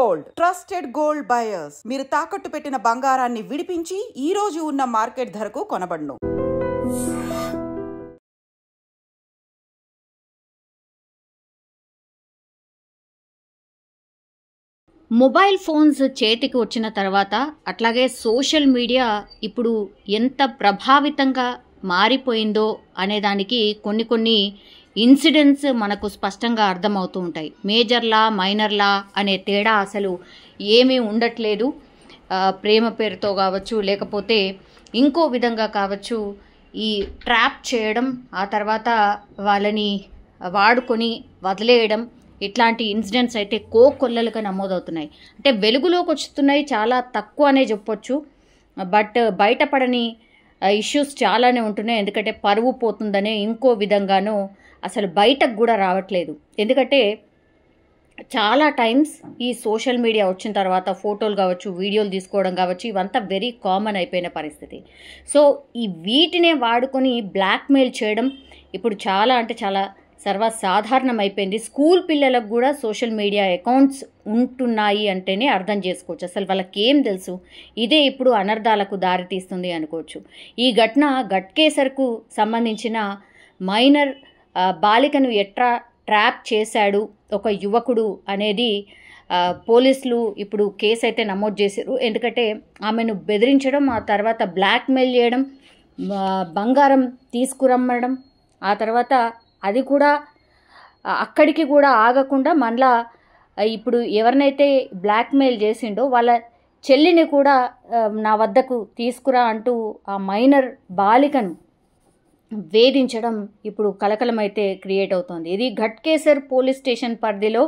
Gold, trusted gold buyers. మీరు తాకట్టు పెట్టిన బంగారాన్ని విడిపించి ఈ రోజు ఉన్న మార్కెట్ ధరకు కొనబడును. మొబైల్ ఫోన్స్ చేతికి వచ్చిన తర్వాత అట్లాగే సోషల్ మీడియా ఇప్పుడు ఎంత ప్రభావితంగా మారిపోయిందో అనేదానికి కొన్ని ఇన్సిడెంట్స్ మనకు స్పష్టంగా అర్థమవుతూ ఉంటాయి. మేజర్లా మైనర్లా అనే తేడా అసలు ఏమీ ఉండట్లేదు. ప్రేమ పేరుతో కావచ్చు, లేకపోతే ఇంకో విధంగా కావచ్చు, ఈ ట్రాప్ చేయడం, ఆ తర్వాత వాళ్ళని వాడుకొని వదిలేయడం, ఇట్లాంటి ఇన్సిడెంట్స్ అయితే కోకొల్లలుగా నమోదవుతున్నాయి. అంటే వెలుగులోకి వస్తున్నాయి, చాలా తక్కువ అనే చెప్పొచ్చు. బట్ బయటపడని ఇష్యూస్ చాలానే ఉంటున్నాయి. ఎందుకంటే పరువు పోతుందనే ఇంకో విధంగానూ అసలు బయటకు కూడా రావట్లేదు. ఎందుకంటే చాలా టైమ్స్ ఈ సోషల్ మీడియా వచ్చిన తర్వాత ఫోటోలు కావచ్చు, వీడియోలు తీసుకోవడం కావచ్చు, ఇవంతా వెరీ కామన్ అయిపోయిన పరిస్థితి. సో ఈ వీటినే వాడుకొని బ్లాక్మెయిల్ చేయడం ఇప్పుడు చాలా సర్వసాధారణం అయిపోయింది. స్కూల్ పిల్లలకు కూడా సోషల్ మీడియా అకౌంట్స్ ఉంటున్నాయి అంటేనే అర్థం చేసుకోవచ్చు. అసలు వాళ్ళకి ఏం తెలుసు? ఇదే ఇప్పుడు అనర్థాలకు దారితీస్తుంది అనుకోవచ్చు. ఈ ఘటన గట్కేసర్కు సంబంధించిన మైనర్ బాలికను ఎట్లా ట్రాప్ చేశాడు ఒక యువకుడు అనేది పోలీసులు ఇప్పుడు కేసు అయితే నమోదు చేశారు. ఎందుకంటే ఆమెను బెదిరించడం, ఆ తర్వాత బ్లాక్మెయిల్ చేయడం, బంగారం తీసుకురమ్మడం, ఆ తర్వాత అది కూడా అక్కడికి కూడా ఆగకుండా మళ్ళా ఇప్పుడు ఎవరినైతే బ్లాక్మెయిల్ చేసిండో వాళ్ళ చెల్లిని కూడా నా వద్దకు తీసుకురా అంటూ ఆ మైనర్ బాలికను వేధించడం ఇప్పుడు కలకలమైతే క్రియేట్ అవుతోంది. ఇది ఘట్కేసర్ పోలీస్ స్టేషన్ పరిధిలో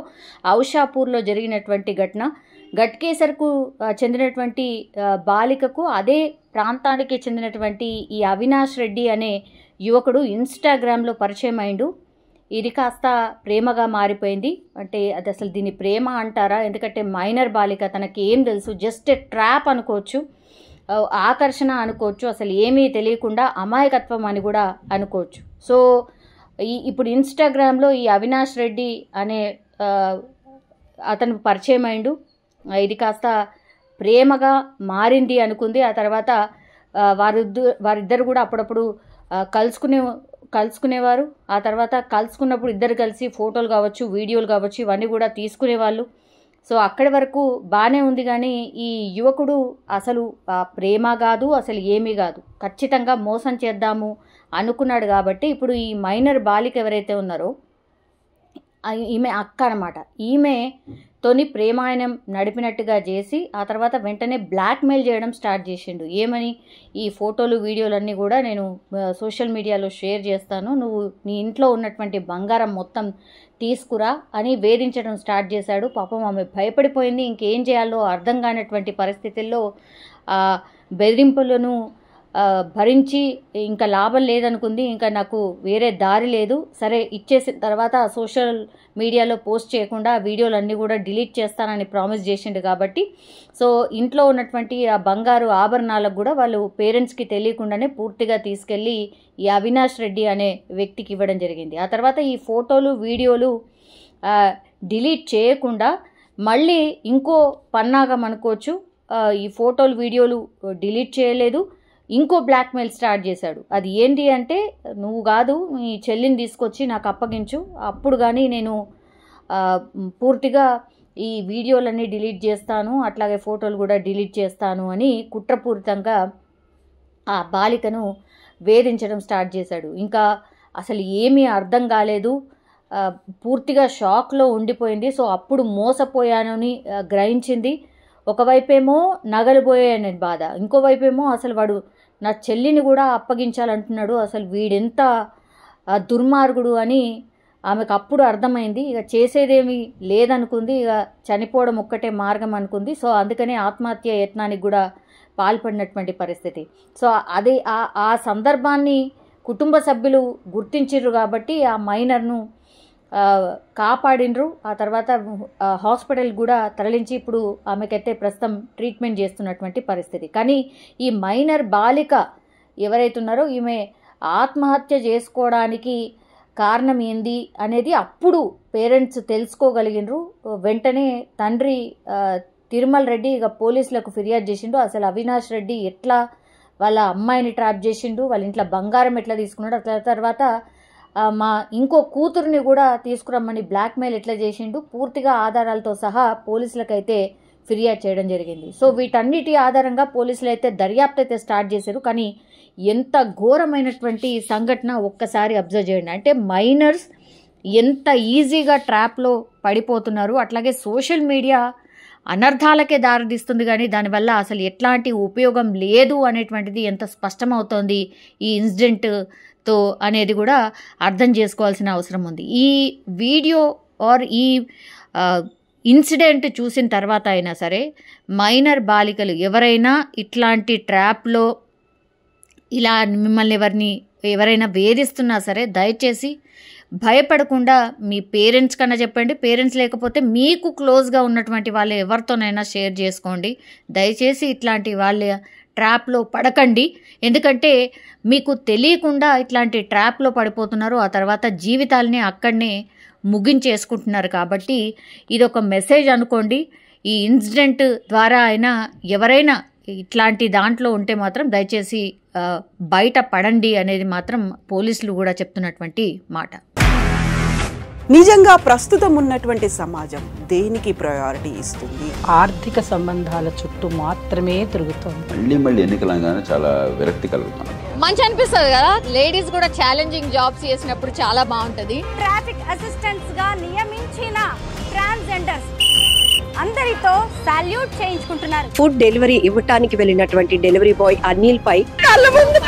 ఔషాపూర్లో జరిగినటువంటి ఘటన. ఘట్కేసర్కు చెందినటువంటి బాలికకు అదే ప్రాంతానికి చెందినటువంటి ఈ అవినాష్ రెడ్డి అనే యువకుడు ఇన్స్టాగ్రామ్లో పరిచయం అయిండు. ఇది కాస్త ప్రేమగా మారిపోయింది. అంటే అది అసలు దీన్ని ప్రేమ అంటారా? ఎందుకంటే మైనర్ బాలిక, తనకి ఏం తెలుసు? జస్ట్ ట్రాప్ అనుకోవచ్చు, ఆకర్షణ అనుకోవచ్చు, అసలు ఏమీ తెలియకుండా అమాయకత్వం అని కూడా అనుకోవచ్చు. సో ఇప్పుడు ఇన్స్టాగ్రామ్లో ఈ అవినాష్ రెడ్డి అనే అతను పరిచయం అయిండు. ఇది కాస్త ప్రేమగా మారింది అనుకుంది. ఆ తర్వాత వారిద్దరు కూడా అప్పుడప్పుడు కలుసుకునేవారు. ఆ తర్వాత కలుసుకున్నప్పుడు ఇద్దరు కలిసి ఫోటోలు కావచ్చు, వీడియోలు కావచ్చు, ఇవన్నీ కూడా తీసుకునేవాళ్ళు. సో అక్కడి వరకు బాగానే ఉంది. కానీ ఈ యువకుడు అసలు ప్రేమ కాదు, అసలు ఏమీ కాదు, ఖచ్చితంగా మోసం చేద్దాము అనుకున్నాడు. కాబట్టి ఇప్పుడు ఈ మైనర్ బాలిక ఎవరైతే ఉన్నారో ఈమె అక్క అన్నమాట, ఈమెతోని ప్రేమాయణం నడిపినట్టుగా చేసి ఆ తర్వాత వెంటనే బ్లాక్మెయిల్ చేయడం స్టార్ట్ చేసిండు. ఏమని? ఈ ఫోటోలు వీడియోలన్నీ కూడా నేను సోషల్ మీడియాలో షేర్ చేస్తాను, నువ్వు నీ ఇంట్లో ఉన్నటువంటి బంగారం మొత్తం తీసుకురా అని వేధించడం స్టార్ట్ చేశాడు. పాపం ఆమె భయపడిపోయింది. ఇంకేం చేయాలో అర్థం కానటువంటి పరిస్థితుల్లో బెదిరింపులను భరించి ఇంకా లాభం లేదనుకుంది. ఇంకా నాకు వేరే దారి లేదు, సరే ఇచ్చేసిన తర్వాత సోషల్ మీడియాలో పోస్ట్ చేయకుండా ఆ వీడియోలన్నీ కూడా డిలీట్ చేస్తానని ప్రామిస్ చేసిండు. కాబట్టి సో ఇంట్లో ఉన్నటువంటి ఆ బంగారు ఆభరణాలకు కూడా వాళ్ళు పేరెంట్స్కి తెలియకుండానే పూర్తిగా తీసుకెళ్ళి ఈ అవినాష్ రెడ్డి అనే వ్యక్తికి ఇవ్వడం జరిగింది. ఆ తర్వాత ఈ ఫోటోలు వీడియోలు డిలీట్ చేయకుండా మళ్ళీ ఇంకో పన్నాగం అనుకోవచ్చు, ఈ ఫోటోలు వీడియోలు డిలీట్ చేయలేదు, ఇంకో బ్లాక్మెయిల్ స్టార్ట్ చేశాడు. అది ఏంటి అంటే, నువ్వు కాదు నీ చెల్లిని తీసుకొచ్చి నాకు అప్పగించు, అప్పుడు కానీ నేను పూర్తిగా ఈ వీడియోలన్నీ డిలీట్ చేస్తాను, అట్లాగే ఫోటోలు కూడా డిలీట్ చేస్తాను అని కుట్రపూరితంగా ఆ బాలికను వేధించడం స్టార్ట్ చేశాడు. ఇంకా అసలు ఏమీ అర్థం కాలేదు, పూర్తిగా షాక్లో ఉండిపోయింది. సో అప్పుడు మోసపోయానని గ్రహించింది. ఒకవైపేమో నగలు పోయాయనే బాధ, ఇంకోవైపేమో అసలు వాడు నా చెల్లిని కూడా అప్పగించాలంటున్నాడు, అసలు వీడెంత దుర్మార్గుడు అని ఆమెకు అప్పుడు అర్థమైంది. ఇక చేసేదేమీ లేదనుకుంది, ఇక చనిపోవడం ఒక్కటే మార్గం అనుకుంది. సో అందుకనే ఆత్మహత్య యత్నానికి కూడా పాల్పడినటువంటి పరిస్థితి. సో అది ఆ సందర్భాన్ని కుటుంబ సభ్యులు గుర్తించారు కాబట్టి ఆ మైనర్ను కాపాడినరు. ఆ తర్వాత హాస్పిటల్ కూడా తరలించి ఇప్పుడు ఆమెకైతే ప్రస్తుతం ట్రీట్మెంట్ చేస్తున్నటువంటి పరిస్థితి. కానీ ఈ మైనర్ బాలిక ఎవరైతే ఉన్నారో ఈమె ఆత్మహత్య చేసుకోవడానికి కారణం ఏంది అనేది అప్పుడు పేరెంట్స్ తెలుసుకోగలిగినరు. వెంటనే తండ్రి తిరుమల రెడ్డి ఇక పోలీసులకు ఫిర్యాదు చేసిండు. అసలు అవినాష్ రెడ్డి ఎట్లా వాళ్ళ అమ్మాయిని ట్రాప్ చేసిండు, వాళ్ళ ఇంట్లో బంగారం ఎట్లా తీసుకున్నాడు, అట్లా తర్వాత మా ఇంకో కూతురుని కూడా తీసుకురమ్మని బ్లాక్మెయిల్ ఎట్లా చేసిండు, పూర్తిగా ఆధారాలతో సహా పోలీసులకైతే ఫిర్యాదు చేయడం జరిగింది. సో వీటన్నిటి ఆధారంగా పోలీసులు అయితే దర్యాప్తు అయితే స్టార్ట్ చేశారు. కానీ ఎంత ఘోరమైనటువంటి సంఘటన ఒక్కసారి అబ్జర్వ్ చేయండి. అంటే మైనర్స్ ఎంత ఈజీగా ట్రాప్లో పడిపోతున్నారు. అట్లాగే సోషల్ మీడియా అనర్థాలకే దారితీస్తుంది, కానీ దానివల్ల అసలు ఎట్లాంటి ఉపయోగం లేదు అనేటువంటిది ఎంత స్పష్టమవుతోంది ఈ ఇన్సిడెంట్తో అనేది కూడా అర్థం చేసుకోవాల్సిన అవసరం ఉంది. ఈ వీడియో ఆర్ ఈ ఇన్సిడెంట్ చూసిన తర్వాత అయినా సరే మైనర్ బాలికలు ఎవరైనా ఇట్లాంటి ట్రాప్లో ఇలా మిమ్మల్ని ఎవరైనా వేధిస్తున్నా సరే దయచేసి భయపడకుండా మీ పేరెంట్స్ కన్నా చెప్పండి. పేరెంట్స్ లేకపోతే మీకు క్లోజ్గా ఉన్నటువంటి వాళ్ళు ఎవరితోనైనా షేర్ చేసుకోండి. దయచేసి ఇట్లాంటి వాళ్ళ ట్రాప్లో పడకండి. ఎందుకంటే మీకు తెలియకుండా ఇట్లాంటి ట్రాప్లో పడిపోతున్నారు, ఆ తర్వాత జీవితాలని అక్కడనే ముగించేసుకుంటున్నారు. కాబట్టి ఇది ఒక మెసేజ్ అనుకోండి. ఈ ఇన్సిడెంట్ ద్వారా అయినా ఎవరైనా ఇట్లాంటి దాంట్లో ఉంటే మాత్రం దయచేసి బయట పడండి అనేది మాత్రం పోలీసులు కూడా చెప్తున్నటువంటి మాట. నిజంగా ప్రస్తుతం ఉన్నటువంటి సమాజం దేనికి ప్రయారిటీ ఇస్తుంది? ఆర్థిక సంబంధాల చుట్టూ మాత్రమే తిరుగుతుంది. మళ్ళీ ఎన్నికలంగానే చాలా విరక్తి కలుగుతాను. మంచి అనిపిస్తుంది కదా, లేడీస్ కూడా ఛాలెంజింగ్ జాబ్స్ చేసినప్పుడు చాలా బాగుంటది. ట్రాఫిక్ అసిస్టెంట్స్ గా నియమించిన ట్రాన్స్జెండర్స్ అందరితో సాల్యూట్ చేయించుకుంటున్నారు. ఫుడ్ డెలివరీ ఇవ్వటానికి వెళ్ళినటువంటి డెలివరీ బాయ్ అనిల్ పై కళ్ళ ముందు